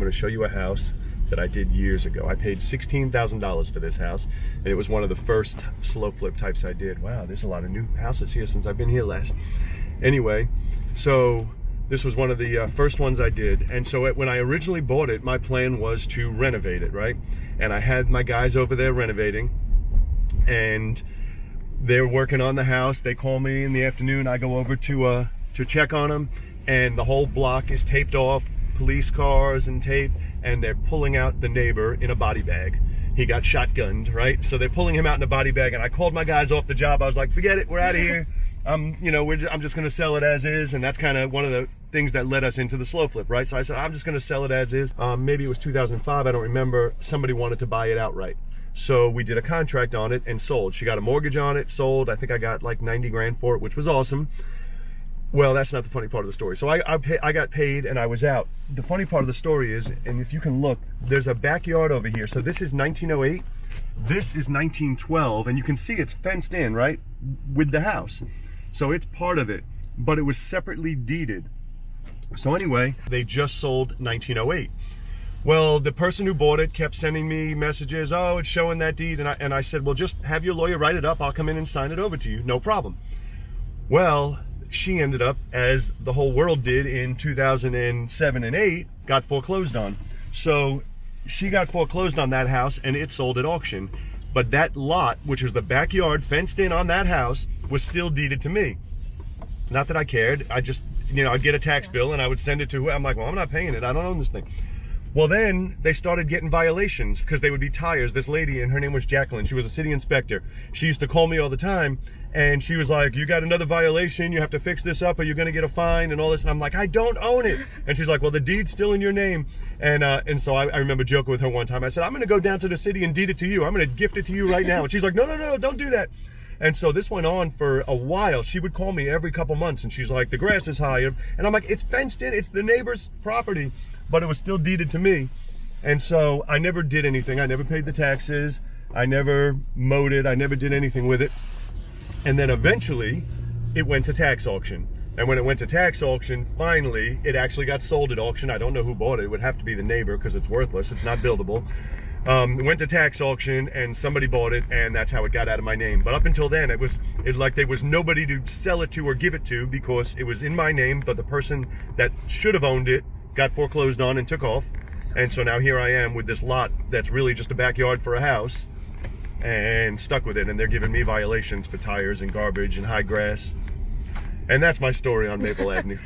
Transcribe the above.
going to show you a house that I did years ago. I paid $16,000 for this house, and it was one of the first slow flip types I did. Wow, there's a lot of new houses here since I've been here last. Anyway, so this was one of the first ones I did. And so when I originally bought it, my plan was to renovate it, right? And I had my guys over there renovating, and they're working on the house. They call me in the afternoon. I go over to check on them, and the whole block is taped off, police cars and tape, and they're pulling out the neighbor in a body bag. He got shotgunned, right? So they're pulling him out in a body bag, and I called my guys off the job. I was like, forget it, we're out of here. I'm just gonna sell it as is, and that's kind of one of the things that led us into the slow flip, right? So I said, I'm just gonna sell it as is. Maybe it was 2005, I don't remember. Somebody wanted to buy it outright. So we did a contract on it and sold. She got a mortgage on it, sold. I think I got like 90 grand for it, which was awesome. Well, that's not the funny part of the story. So I got paid and I was out. The funny part of the story is, and if you can look, there's a backyard over here. So this is 1908, this is 1912, and you can see it's fenced in, right, with the house. So it's part of it, but it was separately deeded. So anyway, they just sold 1908. Well, the person who bought it kept sending me messages, oh, it's showing that deed, and I said, well, just have your lawyer write it up, I'll come in and sign it over to you, no problem. Well, she ended up, as the whole world did in 2007 and 8, got foreclosed on. So she got foreclosed on that house and it sold at auction. But that lot, which was the backyard fenced in on that house, was still deeded to me. Not that I cared. I just, I'd get a tax bill and I would send it to who. I'm like, well, I'm not paying it. I don't own this thing. Well, then they started getting violations because they would be tires. This lady, and her name was Jacqueline, she was a city inspector. She used to call me all the time, and she was like, you got another violation, you have to fix this up or you're gonna get a fine and all this. And I'm like, I don't own it. And she's like, well, the deed's still in your name. And so I remember joking with her one time. I said, I'm gonna go down to the city and deed it to you. I'm gonna gift it to you right now. And she's like, no, don't do that. And so this went on for a while. She would call me every couple months and she's like, the grass is higher. And I'm like, it's fenced in, it's the neighbor's property, but it was still deeded to me. And so I never did anything. I never paid the taxes. I never mowed it. I never did anything with it. And then eventually it went to tax auction. And when it went to tax auction, finally, it actually got sold at auction. I don't know who bought it. It would have to be the neighbor because it's worthless. It's not buildable. It went to tax auction and somebody bought it, and that's how it got out of my name. But up until then, it's like there was nobody to sell it to or give it to because it was in my name, but the person that should have owned it got foreclosed on and took off. And so now here I am with this lot that's really just a backyard for a house and stuck with it. And they're giving me violations for tires and garbage and high grass. And that's my story on Maple Avenue.